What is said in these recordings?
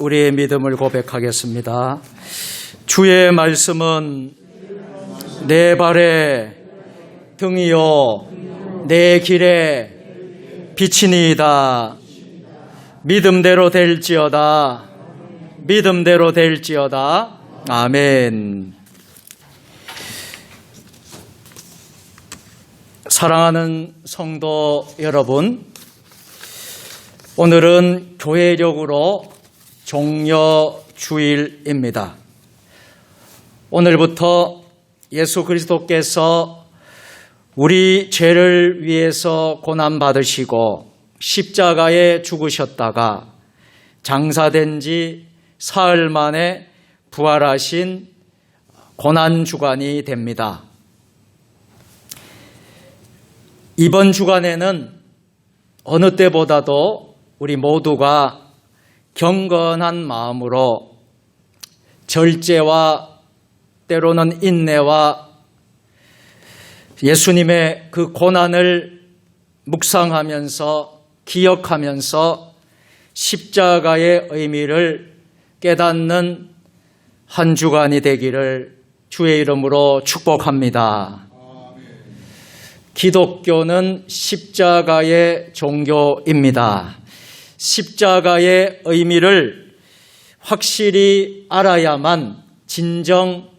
우리의 믿음을 고백하겠습니다. 주의 말씀은 내 발의 등이요 내 길에 빛이니이다. 믿음대로 될지어다. 믿음대로 될지어다. 아멘. 사랑하는 성도 여러분, 오늘은 교회력으로 종려주일입니다. 오늘부터 예수 그리스도께서 우리 죄를 위해서 고난받으시고 십자가에 죽으셨다가 장사된 지 사흘 만에 부활하신 고난주간이 됩니다. 이번 주간에는 어느 때보다도 우리 모두가 경건한 마음으로 절제와 때로는 인내와 예수님의 그 고난을 묵상하면서 기억하면서 십자가의 의미를 깨닫는 한 주간이 되기를 주의 이름으로 축복합니다. 기독교는 십자가의 종교입니다. 십자가의 의미를 확실히 알아야만 진정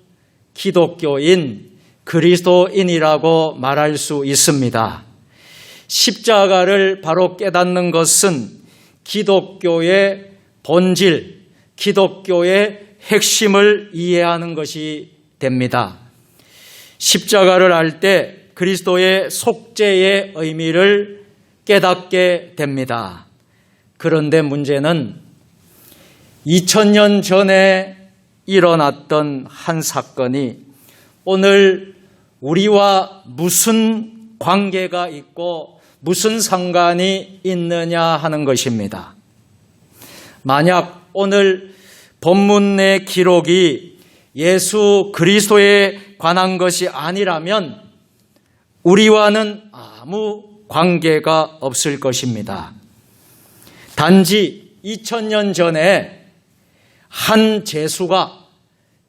기독교인 그리스도인이라고 말할 수 있습니다. 십자가를 바로 깨닫는 것은 기독교의 본질, 기독교의 핵심을 이해하는 것이 됩니다. 십자가를 알 때 그리스도의 속죄의 의미를 깨닫게 됩니다. 그런데 문제는 2000년 전에 일어났던 한 사건이 오늘 우리와 무슨 관계가 있고 무슨 상관이 있느냐 하는 것입니다. 만약 오늘 본문의 기록이 예수 그리스도에 관한 것이 아니라면 우리와는 아무 관계가 없을 것입니다. 단지 2000년 전에 한 죄수가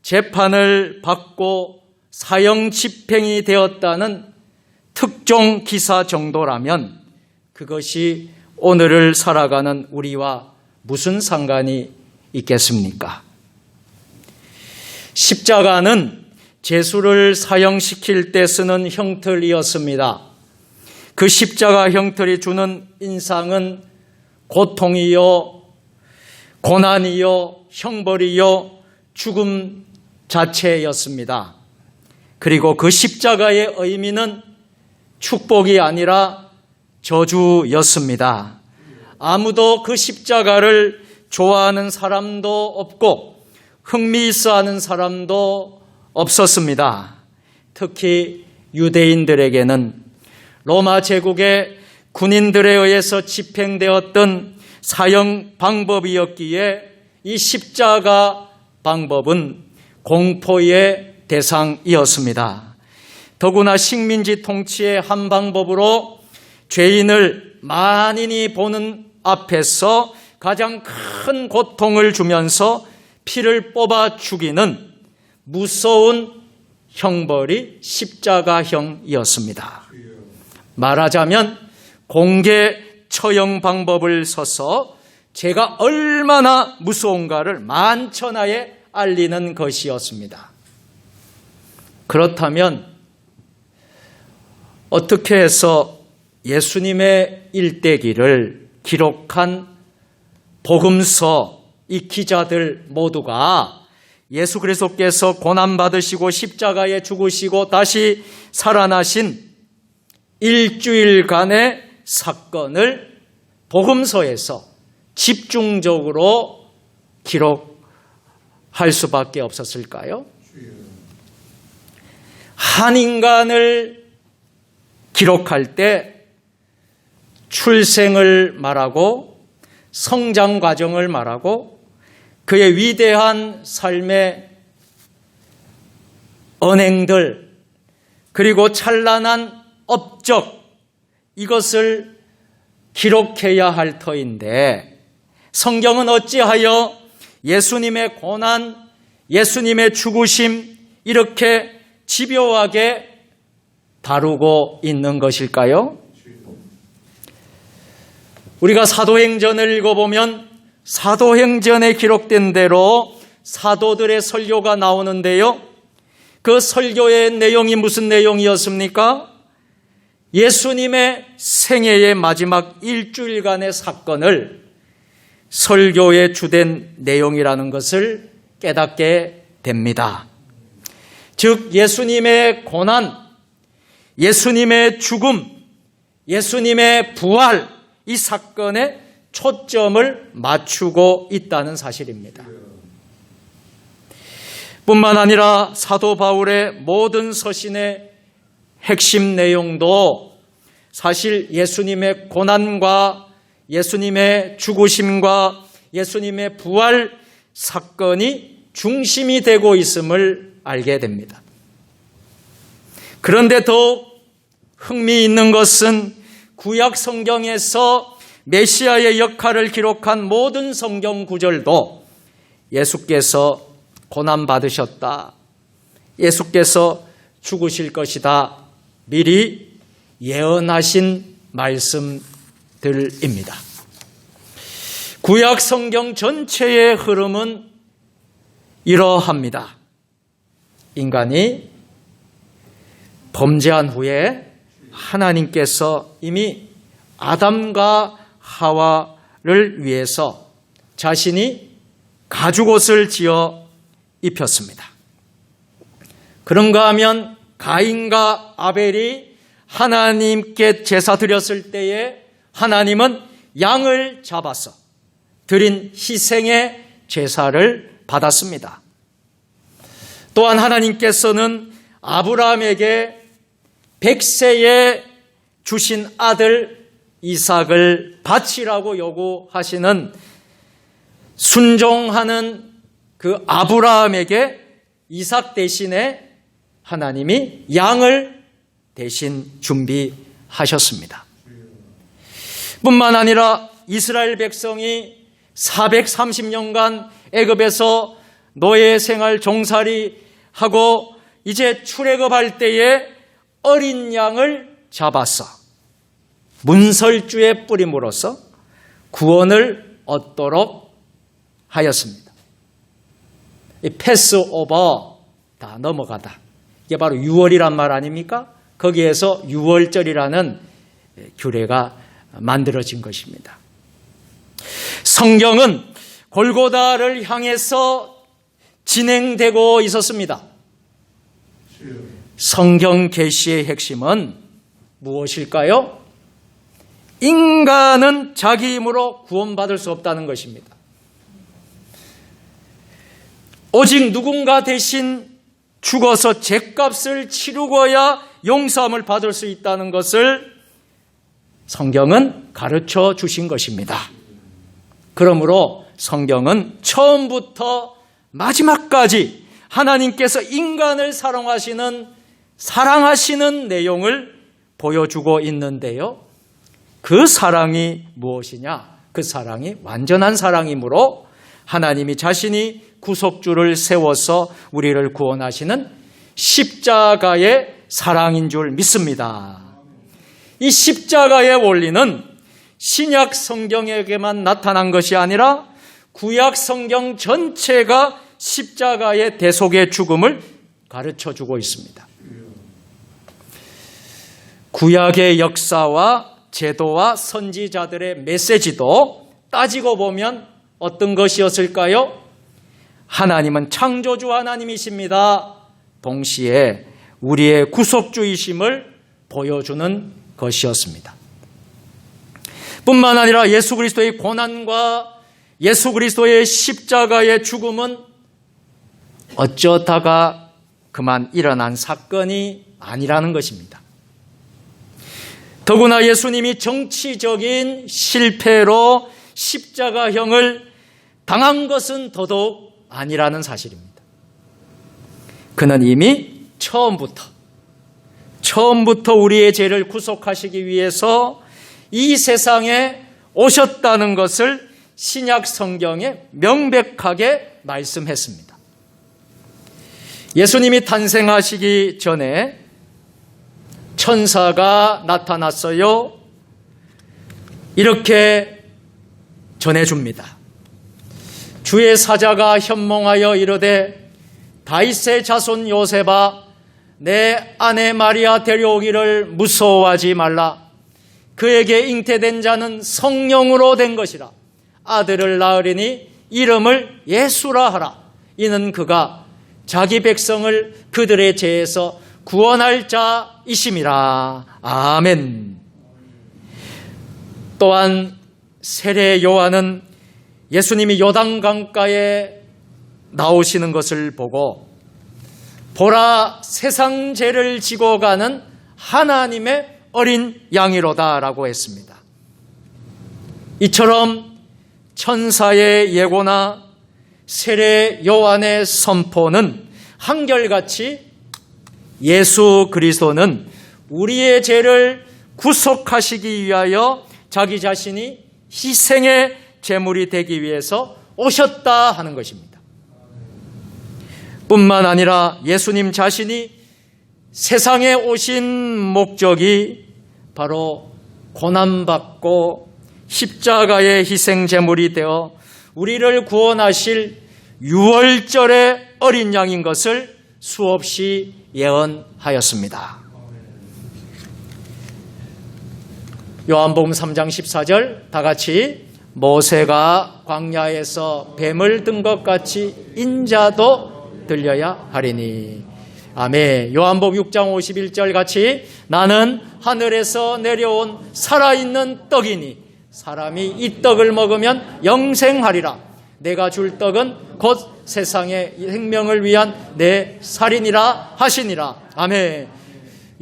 재판을 받고 사형 집행이 되었다는 특종 기사 정도라면 그것이 오늘을 살아가는 우리와 무슨 상관이 있겠습니까? 십자가는 죄수를 사형시킬 때 쓰는 형틀이었습니다. 그 십자가 형틀이 주는 인상은 고통이요, 고난이요, 형벌이요, 죽음 자체였습니다. 그리고 그 십자가의 의미는 축복이 아니라 저주였습니다. 아무도 그 십자가를 좋아하는 사람도 없고 흥미있어하는 사람도 없었습니다. 특히 유대인들에게는 로마 제국의 군인들에 의해서 집행되었던 사형 방법이었기에 이 십자가 방법은 공포의 대상이었습니다. 더구나 식민지 통치의 한 방법으로 죄인을 만인이 보는 앞에서 가장 큰 고통을 주면서 피를 뽑아 죽이는 무서운 형벌이 십자가형이었습니다. 말하자면 공개 처형 방법을 써서 죄가 얼마나 무서운가를 만천하에 알리는 것이었습니다. 그렇다면 어떻게 해서 예수님의 일대기를 기록한 복음서 이 기자들 모두가 예수 그리스도께서 고난받으시고 십자가에 죽으시고 다시 살아나신 일주일간의 사건을 복음서에서 집중적으로 기록할 수밖에 없었을까요? 한 인간을 기록할 때 출생을 말하고 성장 과정을 말하고 그의 위대한 삶의 언행들 그리고 찬란한 업적 이것을 기록해야 할 터인데 성경은 어찌하여 예수님의 고난, 예수님의 죽으심 이렇게 집요하게 다루고 있는 것일까요? 우리가 사도행전을 읽어보면 사도행전에 기록된 대로 사도들의 설교가 나오는데요. 그 설교의 내용이 무슨 내용이었습니까? 예수님의 생애의 마지막 일주일간의 사건을 설교의 주된 내용이라는 것을 깨닫게 됩니다. 즉 예수님의 고난, 예수님의 죽음, 예수님의 부활 이 사건에 초점을 맞추고 있다는 사실입니다. 뿐만 아니라 사도 바울의 모든 서신의 핵심 내용도 사실 예수님의 고난과 예수님의 죽으심과 예수님의 부활 사건이 중심이 되고 있음을 알게 됩니다. 그런데 더욱 흥미있는 것은 구약 성경에서 메시아의 역할을 기록한 모든 성경 구절도 예수께서 고난받으셨다, 예수께서 죽으실 것이다 미리 예언하신 말씀들입니다. 구약 성경 전체의 흐름은 이러합니다. 인간이 범죄한 후에 하나님께서 이미 아담과 하와를 위해서 자신이 가죽옷을 지어 입혔습니다. 그런가 하면 가인과 아벨이 하나님께 제사 드렸을 때에 하나님은 양을 잡아서 드린 희생의 제사를 받았습니다. 또한 하나님께서는 아브라함에게 100세에 주신 아들 이삭을 바치라고 요구하시는 순종하는 그 아브라함에게 이삭 대신에 하나님이 양을 대신 준비하셨습니다. 뿐만 아니라 이스라엘 백성이 430년간 애굽에서 노예 생활 종살이 하고 이제 출애굽할 때에 어린 양을 잡아서 문설주에 뿌림으로써 구원을 얻도록 하였습니다. 이 패스오버 다 넘어가다. 이게 바로 유월이란 말 아닙니까? 거기에서 유월절이라는 규례가 만들어진 것입니다. 성경은 골고다를 향해서 진행되고 있었습니다. 성경 계시의 핵심은 무엇일까요? 인간은 자기 힘으로 구원받을 수 없다는 것입니다. 오직 누군가 대신 죽어서 죗값을 치르고야 용서함을 받을 수 있다는 것을 성경은 가르쳐 주신 것입니다. 그러므로 성경은 처음부터 마지막까지 하나님께서 인간을 사랑하시는 내용을 보여주고 있는데요. 그 사랑이 무엇이냐? 그 사랑이 완전한 사랑이므로 하나님이 자신이 구속주를 세워서 우리를 구원하시는 십자가의 사랑인 줄 믿습니다. 이 십자가의 원리는 신약 성경에게만 나타난 것이 아니라 구약 성경 전체가 십자가의 대속의 죽음을 가르쳐주고 있습니다. 구약의 역사와 제도와 선지자들의 메시지도 따지고 보면 어떤 것이었을까요? 하나님은 창조주 하나님이십니다. 동시에 우리의 구속주이심을 보여주는 것이었습니다. 뿐만 아니라 예수 그리스도의 고난과 예수 그리스도의 십자가의 죽음은 어쩌다가 그만 일어난 사건이 아니라는 것입니다. 더구나 예수님이 정치적인 실패로 십자가형을 당한 것은 더더욱 아니라는 사실입니다. 그는 이미 처음부터 우리의 죄를 구속하시기 위해서 이 세상에 오셨다는 것을 신약 성경에 명백하게 말씀했습니다. 예수님이 탄생하시기 전에 천사가 나타났어요. 이렇게 전해줍니다. 주의 사자가 현몽하여 이르되 다윗의 자손 요셉아 내 아내 마리아 데려오기를 무서워하지 말라. 그에게 잉태된 자는 성령으로 된 것이라. 아들을 낳으리니 이름을 예수라 하라. 이는 그가 자기 백성을 그들의 죄에서 구원할 자이심이라. 아멘. 또한 세례 요한은 예수님이 요단강가에 나오시는 것을 보고 보라 세상 죄를 지고 가는 하나님의 어린 양이로다라고 했습니다. 이처럼 천사의 예고나 세례 요한의 선포는 한결같이 예수 그리스도는 우리의 죄를 구속하시기 위하여 자기 자신이 희생의 제물이 되기 위해서 오셨다 하는 것입니다. 뿐만 아니라 예수님 자신이 세상에 오신 목적이 바로 고난받고 십자가의 희생 제물이 되어 우리를 구원하실 유월절의 어린 양인 것을 수없이 예언하였습니다. 요한복음 3장 14절 다 같이 모세가 광야에서 뱀을 든 것 같이 인자도 들려야 하리니. 아멘. 요한복음 6장 51절 같이 나는 하늘에서 내려온 살아있는 떡이니 사람이 이 떡을 먹으면 영생하리라. 내가 줄 떡은 곧 세상의 생명을 위한 내 살이니라 하시니라. 아멘.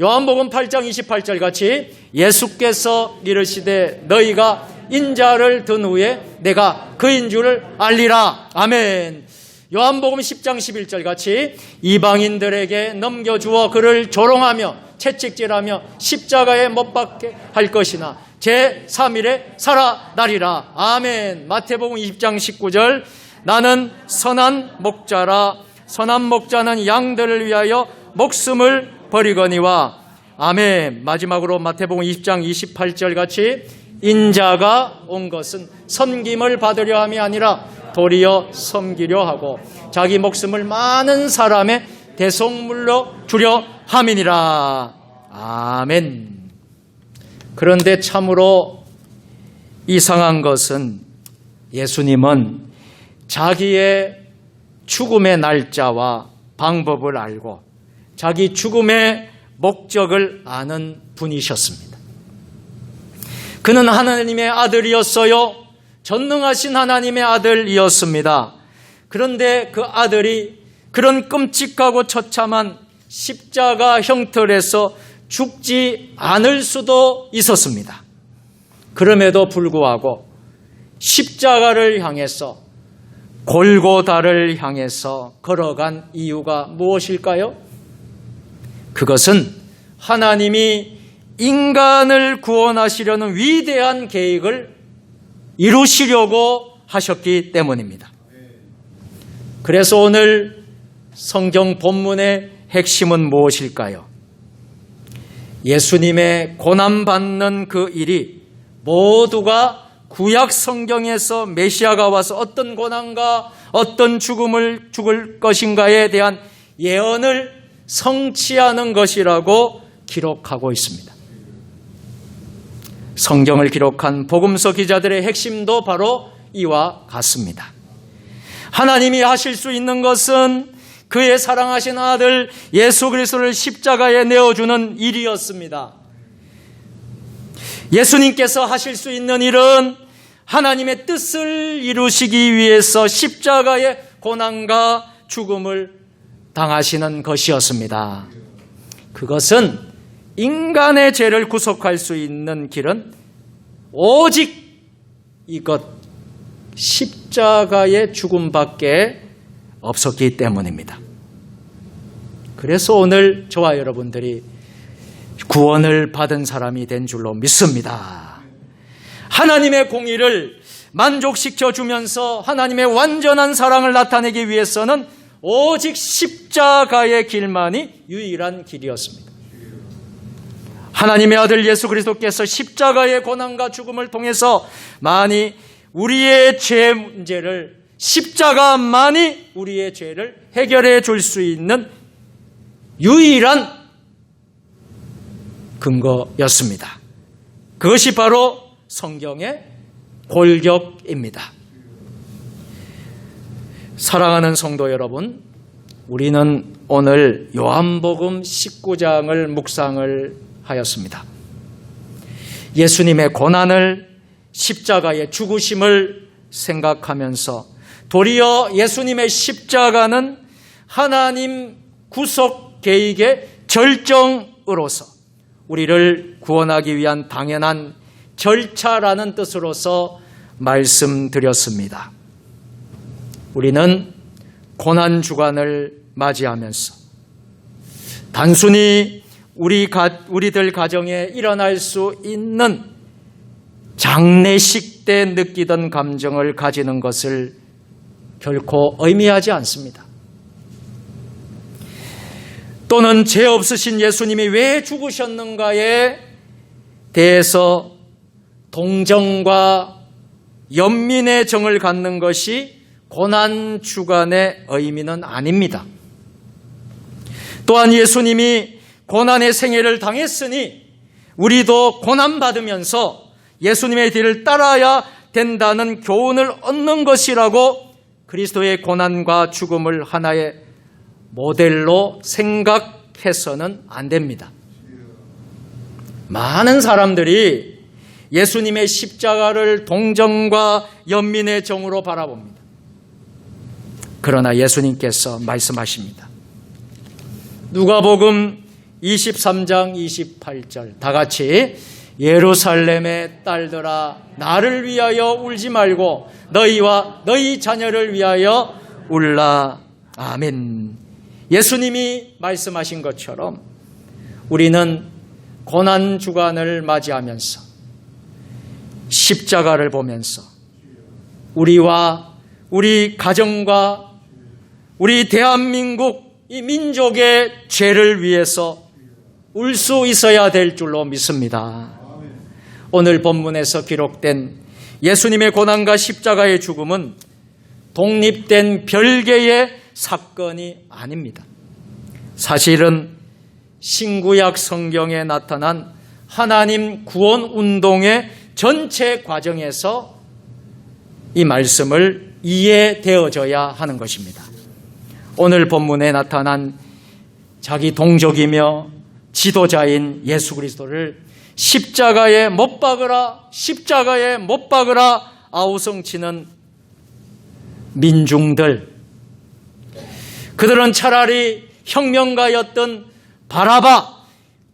요한복음 8장 28절 같이 예수께서 이르시되 너희가 인자를 든 후에 내가 그인 줄을 알리라. 아멘. 요한복음 10장 11절 같이 이방인들에게 넘겨주어 그를 조롱하며 채찍질하며 십자가에 못 박게 할 것이나 제3일에 살아나리라. 아멘. 마태복음 20장 19절 나는 선한 목자라. 선한 목자는 양들을 위하여 목숨을 버리거니와. 아멘. 마지막으로 마태복음 20장 28절 같이 인자가 온 것은 섬김을 받으려 함이 아니라 도리어 섬기려 하고 자기 목숨을 많은 사람의 대속물로 주려 함이니라. 아멘. 그런데 참으로 이상한 것은 예수님은 자기의 죽음의 날짜와 방법을 알고 자기 죽음의 목적을 아는 분이셨습니다. 그는 하나님의 아들이었어요. 전능하신 하나님의 아들이었습니다. 그런데 그 아들이 그런 끔찍하고 처참한 십자가 형틀에서 죽지 않을 수도 있었습니다. 그럼에도 불구하고 십자가를 향해서 골고다를 향해서 걸어간 이유가 무엇일까요? 그것은 하나님이 인간을 구원하시려는 위대한 계획을 이루시려고 하셨기 때문입니다. 그래서 오늘 성경 본문의 핵심은 무엇일까요? 예수님의 고난받는 그 일이 모두가 구약 성경에서 메시아가 와서 어떤 고난과 어떤 죽음을 죽을 것인가에 대한 예언을 성취하는 것이라고 기록하고 있습니다. 성경을 기록한 복음서 기자들의 핵심도 바로 이와 같습니다. 하나님이 하실 수 있는 것은 그의 사랑하신 아들 예수 그리스도를 십자가에 내어주는 일이었습니다. 예수님께서 하실 수 있는 일은 하나님의 뜻을 이루시기 위해서 십자가의 고난과 죽음을 당하시는 것이었습니다. 그것은 인간의 죄를 구속할 수 있는 길은 오직 이것 십자가의 죽음밖에 없었기 때문입니다. 그래서 오늘 저와 여러분들이 구원을 받은 사람이 된 줄로 믿습니다. 하나님의 공의를 만족시켜 주면서 하나님의 완전한 사랑을 나타내기 위해서는 오직 십자가의 길만이 유일한 길이었습니다. 하나님의 아들 예수 그리스도께서 십자가의 고난과 죽음을 통해서 만이 우리의 죄 문제를, 십자가만이 우리의 죄를 해결해 줄 수 있는 유일한 근거였습니다. 그것이 바로 성경의 골격입니다. 사랑하는 성도 여러분, 우리는 오늘 요한복음 19장을 묵상을 하였습니다. 예수님의 고난을, 십자가의 죽으심을 생각하면서 도리어 예수님의 십자가는 하나님 구속 계획의 절정으로서 우리를 구원하기 위한 당연한 절차라는 뜻으로서 말씀드렸습니다. 우리는 고난주간을 맞이하면서 단순히 우리들 가정에 일어날 수 있는 장례식 때 느끼던 감정을 가지는 것을 결코 의미하지 않습니다. 또는 죄 없으신 예수님이 왜 죽으셨는가에 대해서 동정과 연민의 정을 갖는 것이 고난주간의 의미는 아닙니다. 또한 예수님이 고난의 생애를 당했으니 우리도 고난받으면서 예수님의 뒤를 따라야 된다는 교훈을 얻는 것이라고 그리스도의 고난과 죽음을 하나의 모델로 생각해서는 안 됩니다. 많은 사람들이 예수님의 십자가를 동정과 연민의 정으로 바라봅니다. 그러나 예수님께서 말씀하십니다. 누가복음 23장 28절 다 같이 예루살렘의 딸들아 나를 위하여 울지 말고 너희와 너희 자녀를 위하여 울라. 아멘. 예수님이 말씀하신 것처럼 우리는 고난주간을 맞이하면서 십자가를 보면서 우리와 우리 가정과 우리 대한민국 이 민족의 죄를 위해서 울 수 있어야 될 줄로 믿습니다. 오늘 본문에서 기록된 예수님의 고난과 십자가의 죽음은 독립된 별개의 사건이 아닙니다. 사실은 신구약 성경에 나타난 하나님 구원 운동의 전체 과정에서 이 말씀을 이해되어져야 하는 것입니다. 오늘 본문에 나타난 자기 동족이며 지도자인 예수 그리스도를 십자가에 못 박으라, 십자가에 못 박으라 아우성치는 민중들, 그들은 차라리 혁명가였던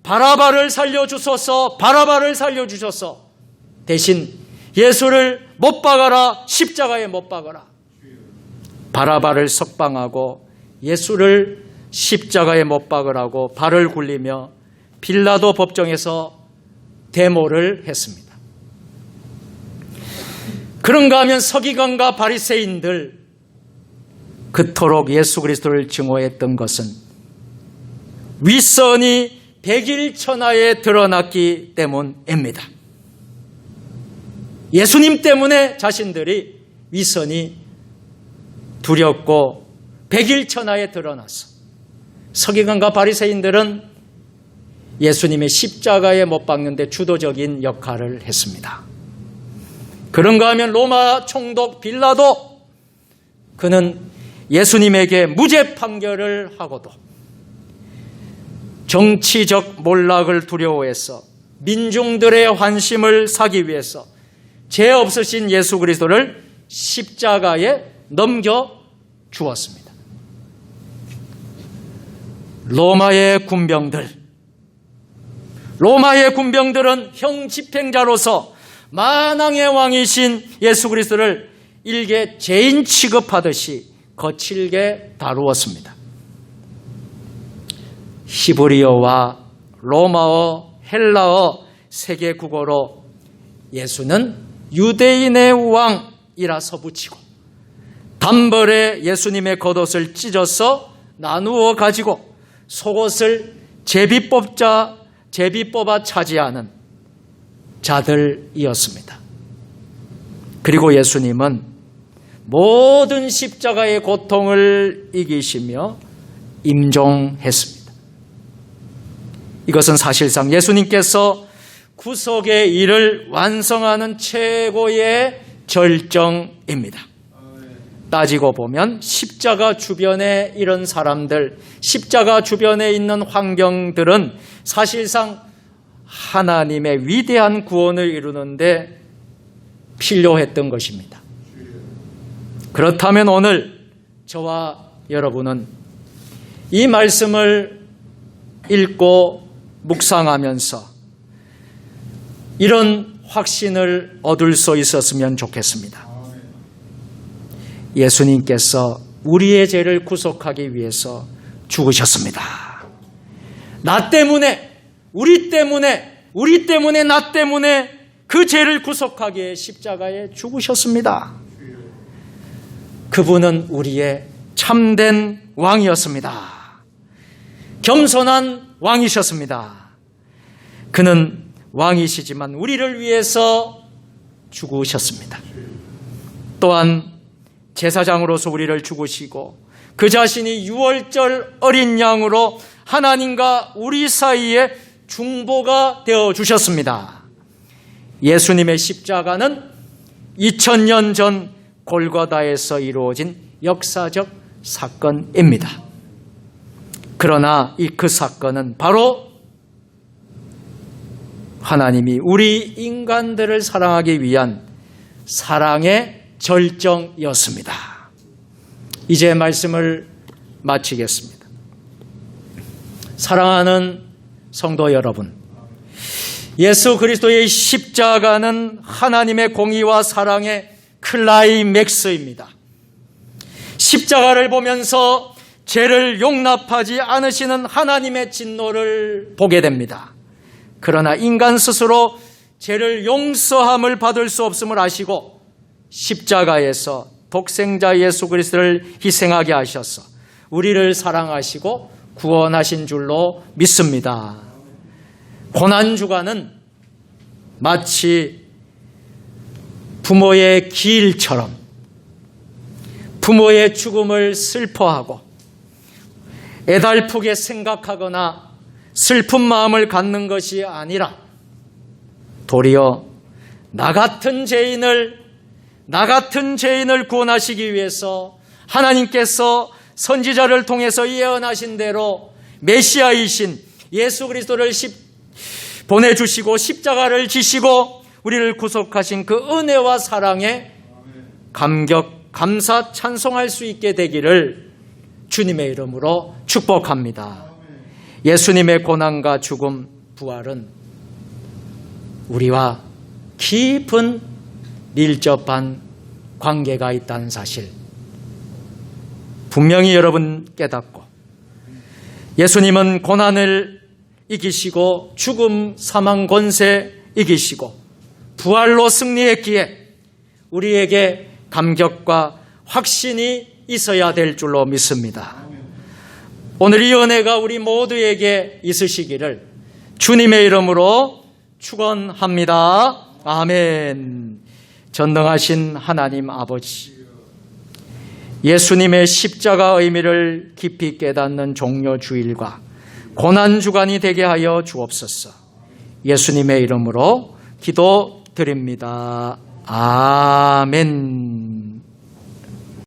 바라바를 살려주소서, 바라바를 살려주셔서 대신 예수를 못 박아라, 십자가에 못 박아라. 바라바를 석방하고 예수를 십자가에 못 박으라고 발을 굴리며 빌라도 법정에서 데모를 했습니다. 그런가 하면 서기관과 바리새인들 그토록 예수 그리스도를 증오했던 것은 윗선이 백일천하에 드러났기 때문입니다. 예수님 때문에 자신들이 윗선이 두렵고 백일천하에 드러났어. 서기관과 바리새인들은 예수님의 십자가에 못 박는데 주도적인 역할을 했습니다. 그런가 하면 로마 총독 빌라도, 그는 예수님에게 무죄 판결을 하고도 정치적 몰락을 두려워해서 민중들의 환심을 사기 위해서 죄 없으신 예수 그리스도를 십자가에 넘겨 주었습니다. 로마의 군병들은 형 집행자로서 만왕의 왕이신 예수 그리스도를 일개 죄인 취급하듯이 거칠게 다루었습니다. 히브리어와 로마어, 헬라어 세 개 국어로 예수는 유대인의 왕이라서 붙이고 단벌에 예수님의 겉옷을 찢어서 나누어 가지고 속옷을 제비 뽑아 차지하는 자들이었습니다. 그리고 예수님은 모든 십자가의 고통을 이기시며 임종했습니다. 이것은 사실상 예수님께서 구속의 일을 완성하는 최고의 절정입니다. 따지고 보면 십자가 주변에 이런 사람들, 십자가 주변에 있는 환경들은 사실상 하나님의 위대한 구원을 이루는데 필요했던 것입니다. 그렇다면 오늘 저와 여러분은 이 말씀을 읽고 묵상하면서 이런 확신을 얻을 수 있었으면 좋겠습니다. 예수님께서 우리의 죄를 구속하기 위해서 죽으셨습니다. 나 때문에, 우리 때문에, 나 때문에 그 죄를 구속하기 위해 십자가에 죽으셨습니다. 그분은 우리의 참된 왕이었습니다. 겸손한 왕이셨습니다. 그는 왕이시지만 우리를 위해서 죽으셨습니다. 또한 제사장으로서 우리를 죽으시고 그 자신이 유월절 어린 양으로 하나님과 우리 사이에 중보가 되어 주셨습니다. 예수님의 십자가는 2000년 전 골고다에서 이루어진 역사적 사건입니다. 그러나 그 사건은 바로 하나님이 우리 인간들을 사랑하기 위한 사랑의 절정이었습니다. 이제 말씀을 마치겠습니다. 사랑하는 성도 여러분, 예수 그리스도의 십자가는 하나님의 공의와 사랑의 클라이맥스입니다. 십자가를 보면서 죄를 용납하지 않으시는 하나님의 진노를 보게 됩니다. 그러나 인간 스스로 죄를 용서함을 받을 수 없음을 아시고 십자가에서 독생자 예수 그리스도를 희생하게 하셔서 우리를 사랑하시고 구원하신 줄로 믿습니다. 고난주간은 마치 부모의 기일처럼 부모의 죽음을 슬퍼하고 애달프게 생각하거나 슬픈 마음을 갖는 것이 아니라 도리어 나 같은 죄인을 구원하시기 위해서 하나님께서 선지자를 통해서 예언하신 대로 메시아이신 예수 그리스도를 보내주시고 십자가를 지시고 우리를 구속하신 그 은혜와 사랑에 감격, 감사, 찬송할 수 있게 되기를 주님의 이름으로 축복합니다. 예수님의 고난과 죽음, 부활은 우리와 깊은 밀접한 관계가 있다는 사실 분명히 여러분 깨닫고 예수님은 고난을 이기시고 죽음, 사망, 권세 이기시고 부활로 승리했기에 우리에게 감격과 확신이 있어야 될 줄로 믿습니다. 오늘 이 은혜가 우리 모두에게 있으시기를 주님의 이름으로 축원합니다. 아멘. 전능하신 하나님 아버지, 예수님의 십자가 의미를 깊이 깨닫는 종료주일과 고난주간이 되게 하여 주옵소서. 예수님의 이름으로 기도드립니다. 아멘.